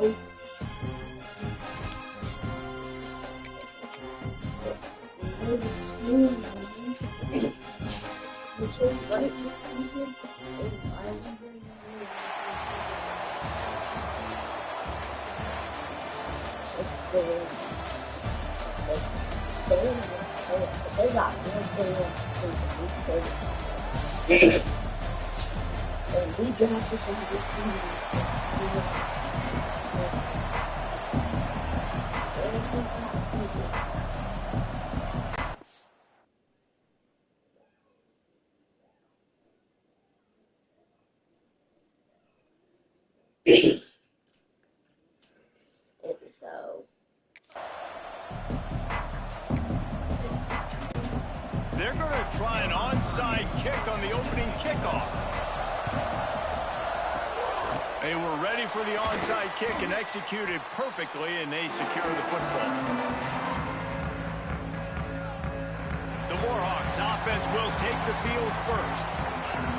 We draft this into the teams. So they're going to try an onside kick on the opening kickoff. They were ready for the onside kick and executed perfectly, and they secure the football. The Warhawks offense will take the field first.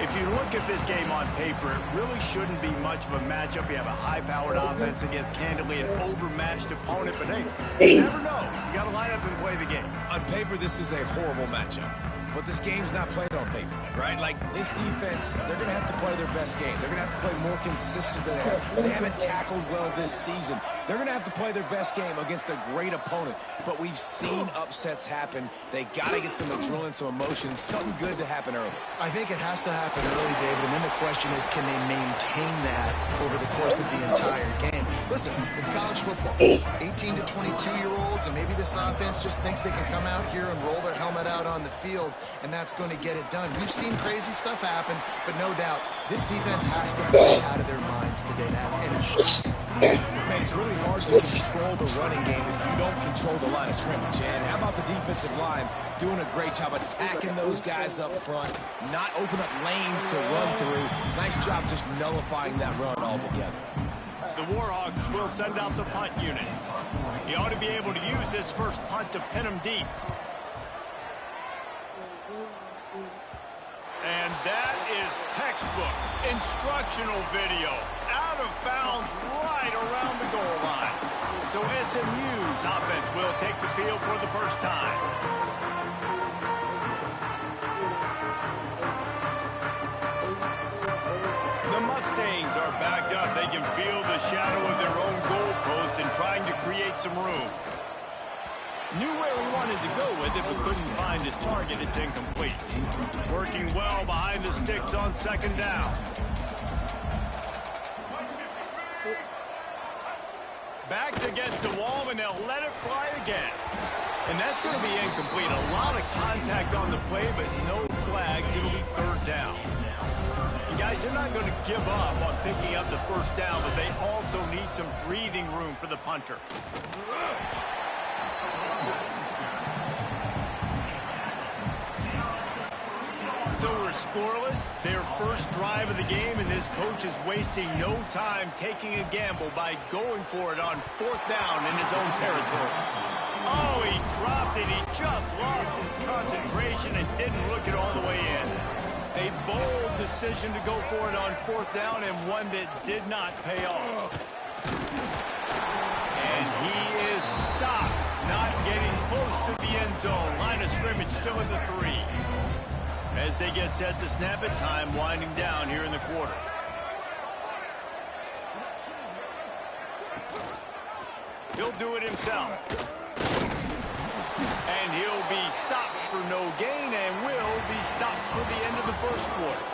If you look at this game on paper, it really shouldn't be much of a matchup. You have a high-powered offense against, candidly, an overmatched opponent. But, hey, you never know. You got to line up and play the game. On paper, this is a horrible matchup. But this game's not played on paper, right? Like, this defense, they're going to have to play their best game. They're going to have to play more consistent than they have. They haven't tackled well this season. They're going to have to play their best game against a great opponent. But we've seen upsets happen. They got to get some adrenaline, some emotion, something good to happen early. I think it has to happen early, David, and then the question is, can they maintain that over the course of the entire game? Listen, it's college football. 18 to 22-year-olds, and maybe this offense just thinks they can come out here and roll their helmet out on the field, and that's going to get it done. We've seen crazy stuff happen, but no doubt, this defense has to play out of their minds today to have any shot. Man, it's really hard to control the running game if you don't control the line of scrimmage. And how about the defensive line doing a great job attacking those guys up front, not open up lanes to run through. Nice job just nullifying that run altogether. The Warhawks will send out the punt unit. He ought to be able to use this first punt to pin him deep. And that is textbook instructional video. Out of bounds right around the goal lines. So SMU's offense will take the field for the first time. The Mustangs are backed up. They can feel the shadow of their own goalpost and trying to create some room. Knew where he wanted to go with it, but couldn't find his target. It's incomplete. Working well behind the sticks on second down. Backs against the wall, and they'll let it fly again. And that's going to be incomplete. A lot of contact on the play, but no flags. It'll be third down. And guys, they're not going to give up on picking up the first down, but they also need some breathing room for the punter. So we're scoreless, their first drive of the game, and this coach is wasting no time taking a gamble by going for it on fourth down in his own territory. Oh, he dropped it. He just lost his concentration and didn't look it all the way in. A bold decision to go for it on fourth down, and one that did not pay off. And he is stopped, not getting close to the end zone. Line of scrimmage still at the 3. As they get set to snap it, time winding down here in the quarter. He'll do it himself. And he'll be stopped for no gain and will be stopped for the end of the first quarter.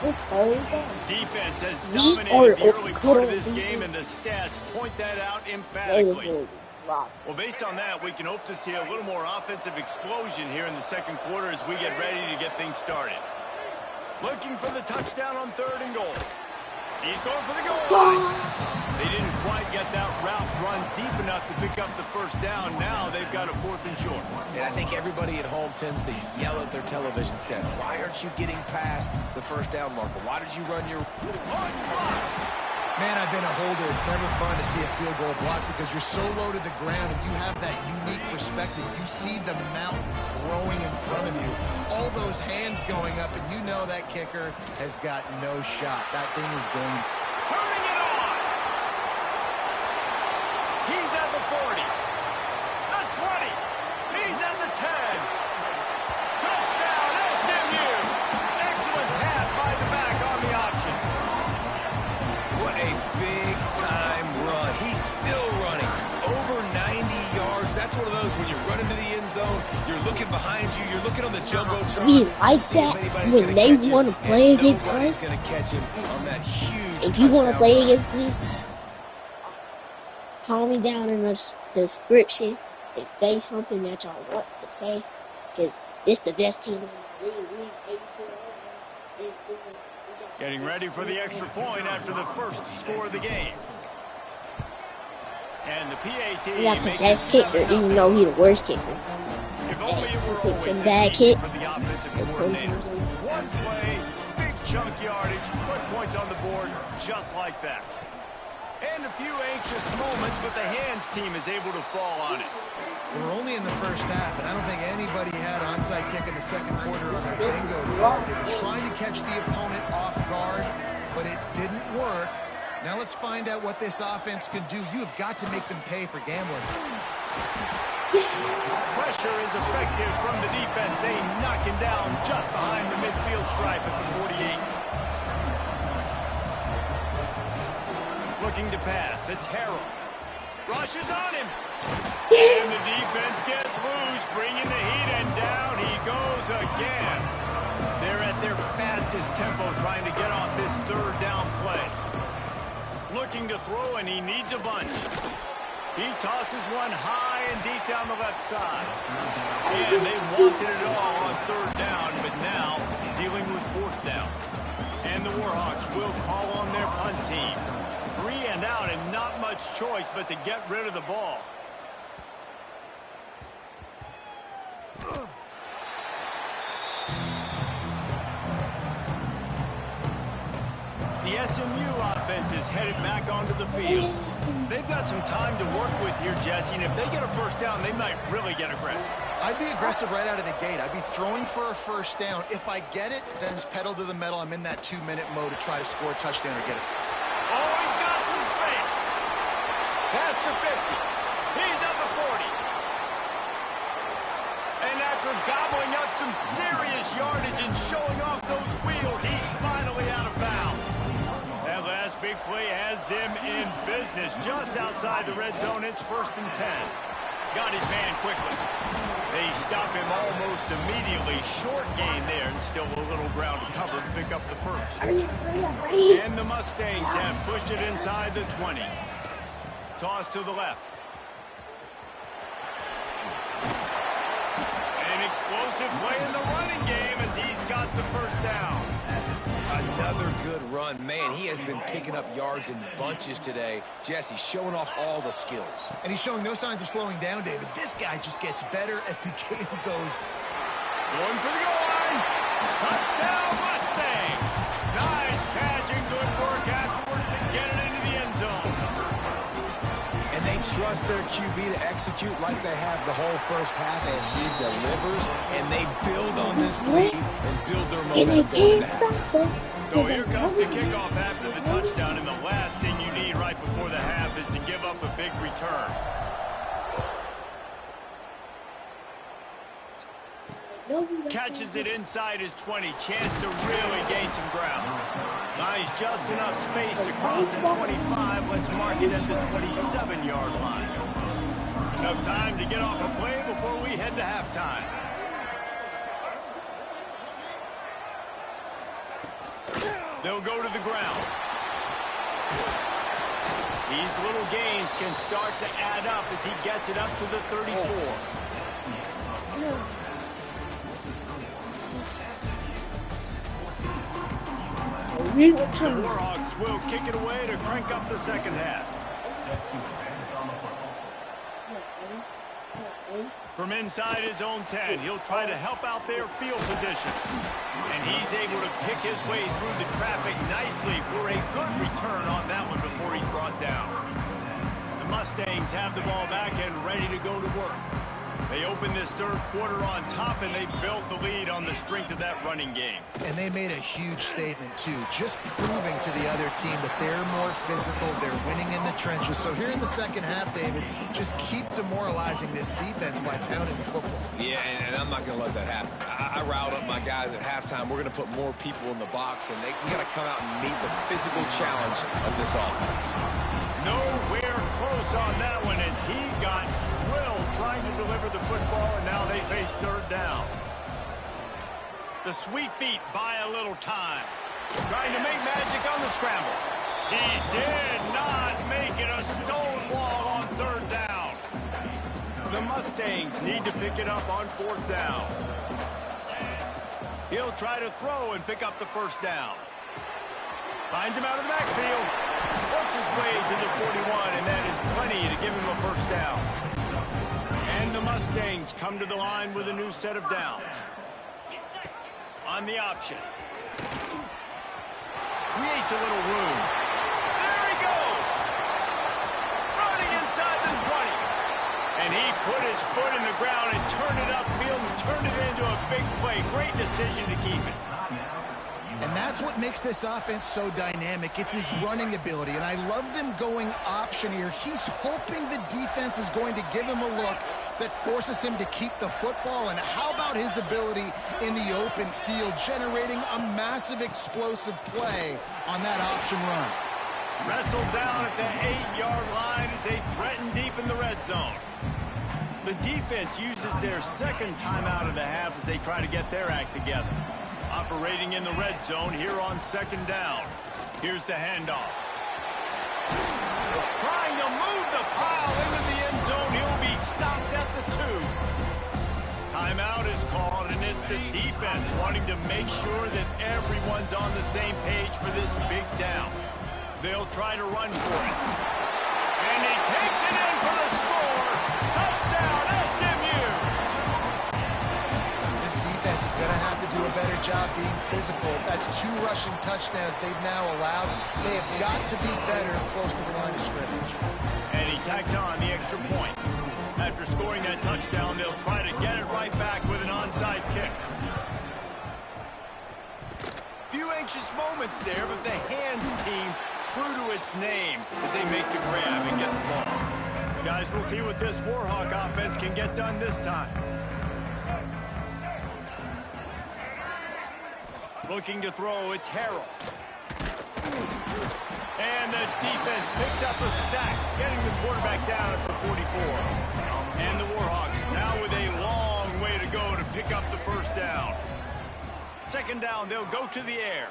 Defense has dominated the early part of this game, and the stats point that out emphatically. Well, based on that, we can hope to see a little more offensive explosion here in the second quarter as we get ready to get things started. Looking for the touchdown on third and goal. He's going for the goal line. They didn't quite get that route run deep enough to pick up the first down. Now they've got a fourth and short. And I think everybody at home tends to yell at their television set. Why aren't you getting past the first down marker? Why did you run your... Man, I've been a holder. It's never fun to see a field goal blocked because you're so low to the ground and you have that unique perspective. You see the mountain growing in front of you. All those hands going up, and you know that kicker has got no shot. That thing is going... Turning it on! He's at the 40. The 20. He's at the 10. Touchdown, SMU. Excellent pass by the back on the option. What a big-time run. He's still running. Over 90 yards. That's one of those when you're running to the end zone, you're looking behind you, you're looking on the jumbotron. We like that when they want to play against us. Gonna catch him on that huge if you want to play run. against me, call me down in the description and say something that y'all want to say. Because it's the best team in the league. Getting ready for the extra point after the first score of the game. And the PAT We got the makes best it kicker, 7-0. even though he's the worst kicker. If only it were He always some this bad easy kicks. for the offensive coordinators. One play, big chunk yardage, put points on the board just like that. And a few anxious moments, but the hands team is able to fall on it. We're only in the first half, and I don't think anybody had onside kick in the second quarter on their bingo card. They were trying to catch the opponent off guard, but it didn't work. Now let's find out what this offense can do. You have got to make them pay for gambling. Pressure is effective from the defense. They knock him down just behind the midfield stripe at the 48. Looking to pass. It's Harrell. Rushes on him. And the defense gets loose, bringing the heat, and down he goes again. They're at their fastest tempo trying to get off this third down play. Looking to throw, and he needs a bunch. He tosses one high and deep down the left side. And they wanted it all on third down, but now dealing with fourth down. And the Warhawks will call on their punt team. 3 and out, and not much choice but to get rid of the ball. The SMU offense is headed back onto the field. They've got some time to work with here, Jesse, and if they get a first down, they might really get aggressive. I'd be aggressive right out of the gate. I'd be throwing for a first down. If I get it, then it's pedal to the metal. I'm in that 2-minute mode to try to score a touchdown or get it. Oh, he's got some space. Past the 50. He's at the 40. And after gobbling up some serious yardage and showing off those wheels, he's finally out of bounds. That last big play has them in business just outside the red zone. It's 1st and 10. Got his man quickly. They stop him almost immediately. Short gain there, and still a little ground to cover to pick up the first. And the Mustangs have pushed it inside the 20. Toss to the left. An explosive play in the running game as he's got the first down. Another good run. Man, he has been picking up yards in bunches today. Jesse showing off all the skills. And he's showing no signs of slowing down, David. This guy just gets better as the game goes. Going for the goal line. Touchdown, Mustangs. Nice catch and good work afterwards to get it into the end zone. And they trust their QB to execute like they have the whole first half, and he delivers, and they build on this lead and build their momentum going to halftime. So here comes the kickoff after the touchdown, and the last thing you need right before the half is to give up a big return. Catches it inside his 20. Chance to really gain some ground. Nice, just enough space to cross the 25. Let's mark it at the 27-yard line. Enough time to get off a play before we head to halftime. They'll go to the ground. These little gains can start to add up as he gets it up to the 34. The Warhawks will kick it away to crank up the second half. From inside his own 10, he'll try to help out their field position. And he's able to pick his way through the traffic nicely for a good return on that one before he's brought down. The Mustangs have the ball back and ready to go to work. They opened this third quarter on top, and they built the lead on the strength of that running game. And they made a huge statement, too, just proving to the other team that they're more physical, they're winning in the trenches. So here in the second half, David, just keep demoralizing this defense by pounding the football. Yeah, and I'm not going to let that happen. I riled up my guys at halftime. We're going to put more people in the box, and we got to come out and meet the physical challenge of this offense. Nowhere close on that one as he got drilled trying to deliver the football, and now they face third down. The sweet feet buy a little time. Trying to make magic on the scramble. He did not make it a stone wall on third down. The Mustangs need to pick it up on fourth down. He'll try to throw and pick up the first down. Finds him out of the backfield. Works his way to the 41, and that is plenty to give him a first down. And the Mustangs come to the line with a new set of downs. On the option. Creates a little room. There he goes. Running inside the 20. And he put his foot in the ground and turned it upfield and turned it into a big play. Great decision to keep it. And that's what makes this offense so dynamic. It's his running ability, and I love them going option here. He's hoping the defense is going to give him a look that forces him to keep the football. And how about his ability in the open field, generating a massive explosive play on that option run? Wrestled down at the 8-yard line as they threaten deep in the red zone. The defense uses their second timeout of the half as they try to get their act together. Operating in the red zone here on second down. Here's the handoff. Trying to move the pile into the end zone. He'll be stopped at the 2. Timeout is called, and it's the defense wanting to make sure that everyone's on the same page for this big down. They'll try to run for it. And he takes it in for the score. Touchdown, SMU! Defense is going to have to do a better job being physical. That's 2 rushing touchdowns they've now allowed. They have got to be better close to the line of scrimmage. And he tacked on the extra point. After scoring that touchdown, they'll try to get it right back with an onside kick. Few anxious moments there, but the hands team true to its name as they make the grab and get the ball. Guys, we'll see what this Warhawk offense can get done this time. Looking to throw, it's Harrell. And the defense picks up a sack, getting the quarterback down at the 44. And the Warhawks now with a long way to go to pick up the first down. Second down, they'll go to the air.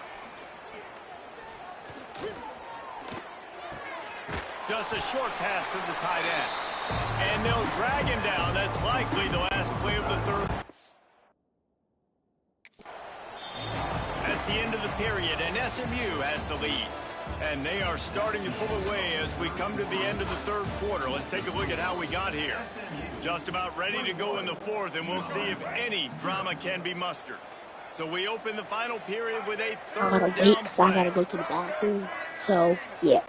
Just a short pass to the tight end. And they'll drag him down. That's likely the last play of the third. That's the end of the period, and SMU has the lead. And they are starting to pull away as we come to the end of the third quarter. Let's take a look at how we got here. Just about ready to go in the fourth, and we'll see if any drama can be mustered. So we open the final period with a third down. I gotta wait because I gotta go to the bathroom. So, yeah.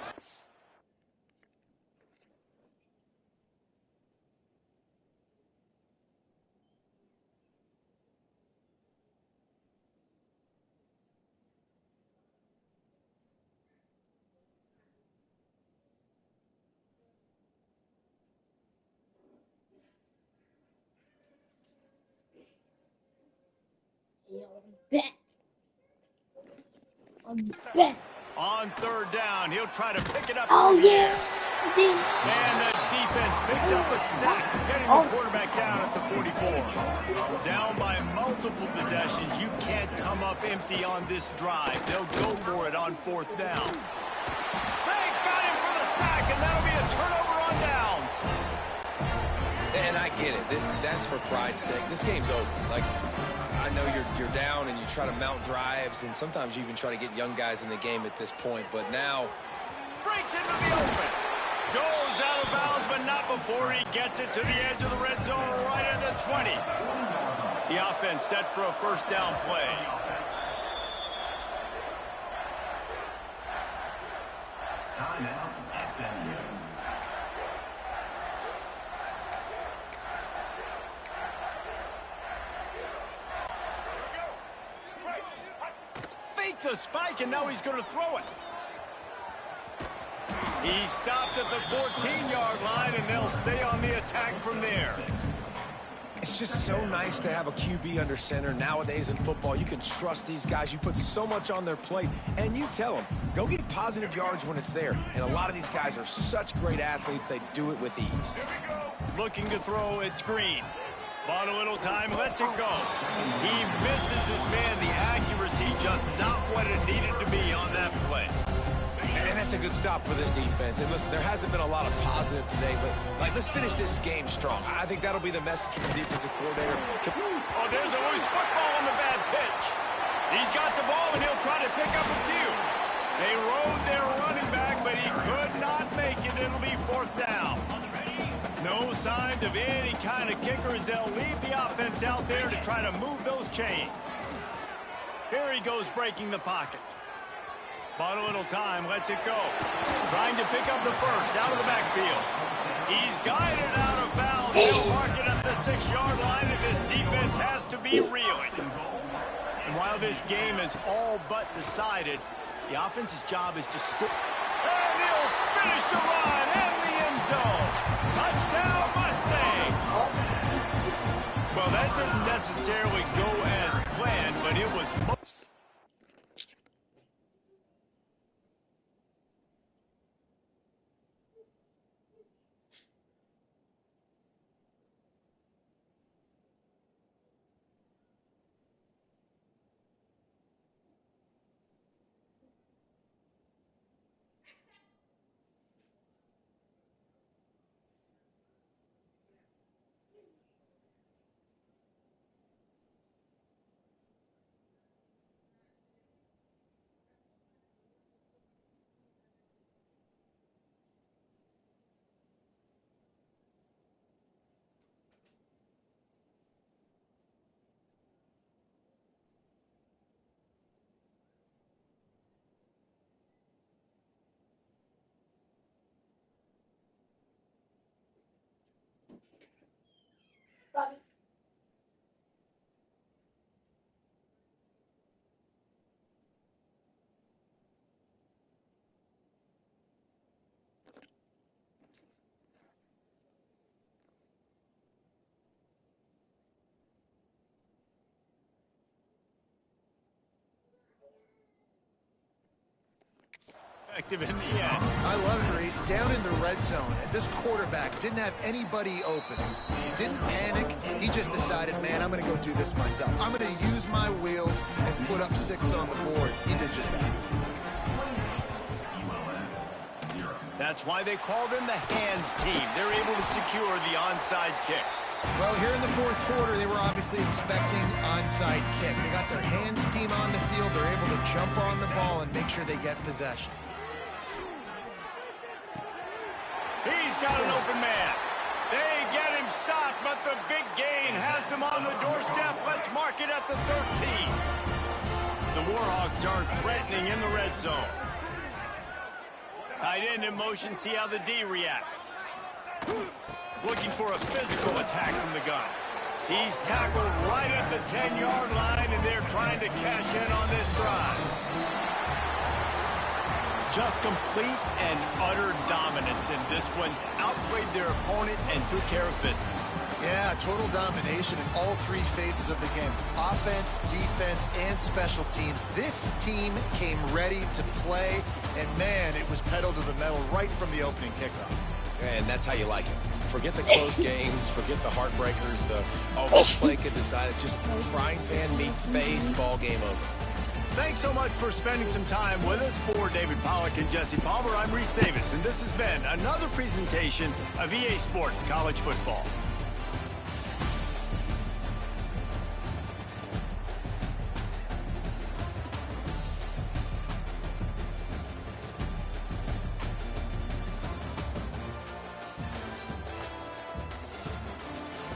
I'm back. On third down, he'll try to pick it up. Oh, yeah. And the defense picks up a sack, getting the quarterback down at the 44. Down by multiple possessions. You can't come up empty on this drive. They'll go for it on fourth down. They got him for the sack, and that'll be a turnover on downs. And I get it. That's for pride's sake. This game's over. Like, I know you're down and you try to mount drives, and sometimes you even try to get young guys in the game at this point. But now, breaks into the open. Goes out of bounds, but not before he gets it to the edge of the red zone right at the 20. The offense set for a first down play. the spike, and now he's going to throw it. He stopped at the 14-yard line, and they'll stay on the attack from there. It's just so nice to have a QB under center. Nowadays in football, you can trust these guys. You put so much on their plate, and you tell them, go get positive yards when it's there. And a lot of these guys are such great athletes, they do it with ease. Looking to throw, it's Green. Bought a little time, lets it go. He misses his man. The accuracy just not what it needed to be on that play. And that's a good stop for this defense. And listen, there hasn't been a lot of positive today, but let's finish this game strong. I think that'll be the message from the defensive coordinator. Oh, there's a loose football on the bad pitch. He's got the ball, and he'll try to pick up a few. They rode their running back, but he could not make it. It'll be fourth down. No signs of any kind of kickers. They'll leave the offense out there to try to move those chains. Here he goes breaking the pocket. Bought a little time, lets it go. Trying to pick up the first out of the backfield. He's guided out of bounds. He'll mark it at the 6-yard line, and this defense has to be reeling. And while this game is all but decided, the offense's job is to score. And he'll finish the run in the end zone. Touchdown, Mustangs! Well, that didn't necessarily go as planned, but it was most... Bobby. Effective in the end. I love it, Reese. Down in the red zone, and this quarterback didn't have anybody open. Didn't panic. He just decided, man, I'm going to go do this myself. I'm going to use my wheels and put up 6 on the board. He did just that. That's why they call them the hands team. They're able to secure the onside kick. Well, here in the fourth quarter, they were obviously expecting onside kick. They got their hands team on the field. They're able to jump on the ball and make sure they get possession. He's got an open man. They get him stopped, but the big gain has them on the doorstep. Let's mark it at the 13. The Warhawks are threatening in the red zone. Tight end in motion, see how the D reacts. Looking for a physical attack from the gun. He's tackled right at the 10-yard line, and they're trying to cash in on this drive. Just complete and utter dominance in this one. Outplayed their opponent and took care of business. Yeah, total domination in all 3 phases of the game. Offense, defense, and special teams. This team came ready to play, and man, it was pedal to the metal right from the opening kickoff. And that's how you like it. Forget the close games, forget the heartbreakers, this play could decide it. Just frying pan meat face, ball game over. Thanks so much for spending some time with us. For David Pollack and Jesse Palmer, I'm Reese Davis, and this has been another presentation of EA Sports College Football.